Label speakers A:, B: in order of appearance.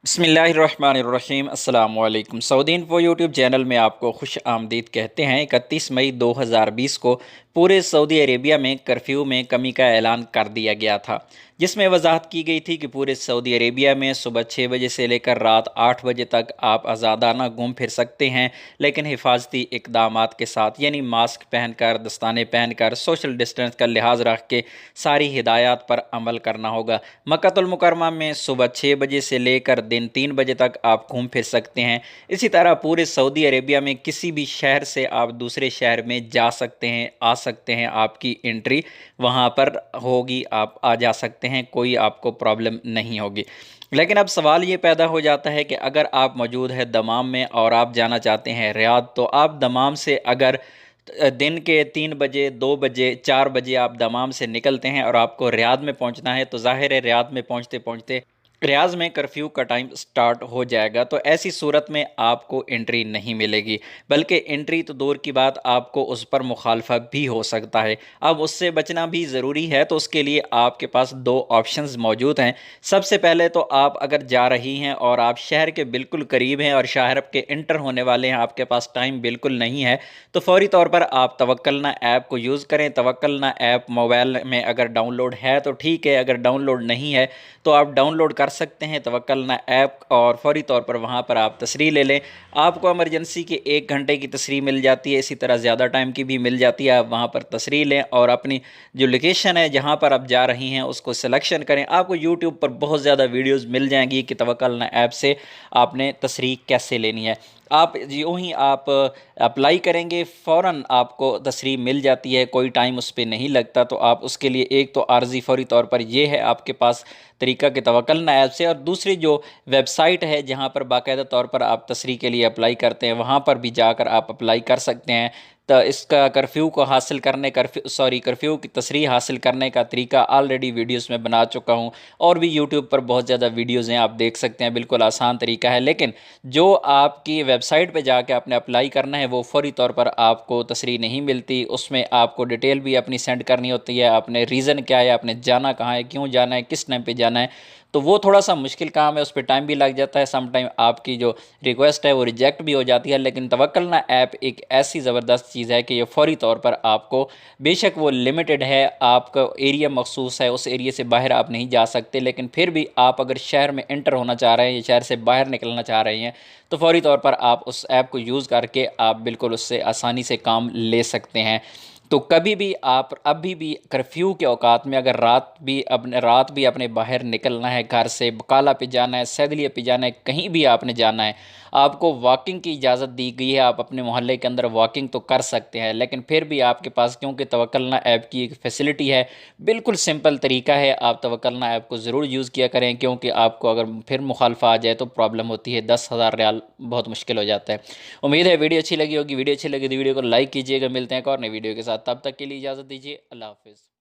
A: बिस्मिल्लाहिर्रहमानिर्रहीम अस्सलाम वालेकुम। सऊदी इन्फो यूट्यूब चैनल में आपको खुश आमदीद कहते हैं। 31 मई 2020 को पूरे सऊदी अरेबिया में कर्फ्यू में कमी का ऐलान कर दिया गया था, जिसमें वजाहत की गई थी कि पूरे सऊदी अरेबिया में सुबह 6 बजे से लेकर रात 8 बजे तक आप आज़ादाना घूम फिर सकते हैं, लेकिन हिफाजती इकदामात के साथ, यानी मास्क पहनकर, दस्ताने पहनकर, सोशल डिस्टेंस का लिहाज रख के सारी हिदायत पर अमल करना होगा। मक्कातुल मुकर्रमा में सुबह 6 बजे से लेकर दिन 3 बजे तक आप घूम फिर सकते हैं। इसी तरह पूरे सऊदी अरेबिया में किसी भी शहर से आप दूसरे शहर में जा सकते हैं, आ सकते हैं, आपकी एंट्री वहाँ पर होगी, आप आ जा सकते हैं, कोई आपको प्रॉब्लम नहीं होगी। लेकिन अब सवाल ये पैदा हो जाता है कि अगर आप मौजूद है दमाम में और आप जाना चाहते हैं रियाद, तो आप दमाम से अगर दिन के 3 बजे, 2 बजे, 4 बजे आप दमाम से निकलते हैं और आपको रियाद में पहुंचना है, तो ज़ाहिर है रियाद में पहुंचते पहुंचते रियाज में कर्फ्यू का टाइम स्टार्ट हो जाएगा। तो ऐसी सूरत में आपको एंट्री नहीं मिलेगी, बल्कि एंट्री तो दूर की बात, आपको उस पर मुखालफा भी हो सकता है। अब उससे बचना भी ज़रूरी है, तो उसके लिए आपके पास दो ऑप्शंस मौजूद हैं। सबसे पहले तो आप अगर जा रही हैं और आप शहर के बिल्कुल करीब हैं और शहर के इंटर होने वाले हैं, आपके पास टाइम बिल्कुल नहीं है, तो फौरी तौर पर आप तवक्कलना ऐप को यूज़ करें। तवक्कलना ऐप मोबाइल में अगर डाउनलोड है तो ठीक है, अगर डाउनलोड नहीं है तो आप डाउनलोड कर सकते हैं तवक्कलना ऐप, और फौरी तौर पर वहाँ पर आप तसरीह ले लें। आपको इमरजेंसी के 1 घंटे की तसरीह मिल जाती है, इसी तरह ज़्यादा टाइम की भी मिल जाती है। आप वहाँ पर तसरीह लें और अपनी जो लोकेशन है जहाँ पर आप जा रही हैं उसको सिलेक्शन करें। आपको यूट्यूब पर बहुत ज़्यादा वीडियोज़ मिल जाएंगी कि तवक्कलना ऐप से आपने तसरीह कैसे लेनी है। आप यूँ ही आप अप्लाई करेंगे, फ़ौरन आपको तसरीह मिल जाती है, कोई टाइम उस पर नहीं लगता। तो आप उसके लिए एक तो आर्जी फ़ौरी तौर पर ये है आपके पास तरीका कि तवक्कलना ऐप से, और दूसरी जो वेबसाइट है जहाँ पर बाकायदा तौर पर आप तसरीह के लिए अप्लाई करते हैं, वहाँ पर भी जाकर आप अप्लाई कर सकते हैं। तो इसका कर्फ्यू को हासिल करने कर्फ्यू की तसरीह हासिल करने का तरीका ऑलरेडी वीडियोस में बना चुका हूँ, और भी यूट्यूब पर बहुत ज़्यादा वीडियोज़ हैं, आप देख सकते हैं। बिल्कुल आसान तरीका है, लेकिन जो आपकी वेबसाइट पे जाके आपने अप्लाई करना है वो फौरी तौर पर आपको तसरीह नहीं मिलती। उसमें आपको डिटेल भी अपनी सेंड करनी होती है, आपने रीज़न क्या है, आपने जाना कहाँ है, क्यों जाना है, किस टाइम पे जाना है। तो वो थोड़ा सा मुश्किल काम है, उस पर टाइम भी लग जाता है। सम टाइम आपकी जो रिक्वेस्ट है वो रिजेक्ट भी हो जाती है। लेकिन तवक्कलना ऐप एक ऐसी ज़बरदस्त चीज़ है कि ये फौरी तौर पर आपको, बेशक वो लिमिटेड है, आपका एरिया मखसूस है, उस एरिया से बाहर आप नहीं जा सकते, लेकिन फिर भी आप अगर शहर में एंटर होना चाह रहे हैं या शहर से बाहर निकलना चाह रहे हैं, तो फौरी तौर पर आप उस ऐप को यूज़ करके आप बिल्कुल उससे आसानी से काम ले सकते हैं। तो कभी भी आप अभी भी कर्फ्यू के औकात में अगर रात भी अपने बाहर निकलना है, घर से बकाला पे जाना है, सैदलिया पे जाना है, कहीं भी आपने जाना है, आपको वॉकिंग की इजाज़त दी गई है। आप अपने मोहल्ले के अंदर वॉकिंग तो कर सकते हैं, लेकिन फिर भी आपके पास, क्योंकि तवक्कलना ऐप की एक फैसिलिटी है, बिल्कुल सिंपल तरीका है, आप तवक्कलना ऐप को ज़रूर यूज़ किया करें। क्योंकि आपको अगर फिर मुखालफा आ जाए तो प्रॉब्लम होती है, 10,000 रियाल बहुत मुश्किल हो जाता है। उम्मीद है वीडियो अच्छी लगी होगी। वीडियो अच्छी लगी तो वीडियो को लाइक कीजिएगा। मिलते हैं एक और नई वीडियो के साथ, तब तक के लिए इजाज़त दीजिए। अल्लाह हाफ़िज़।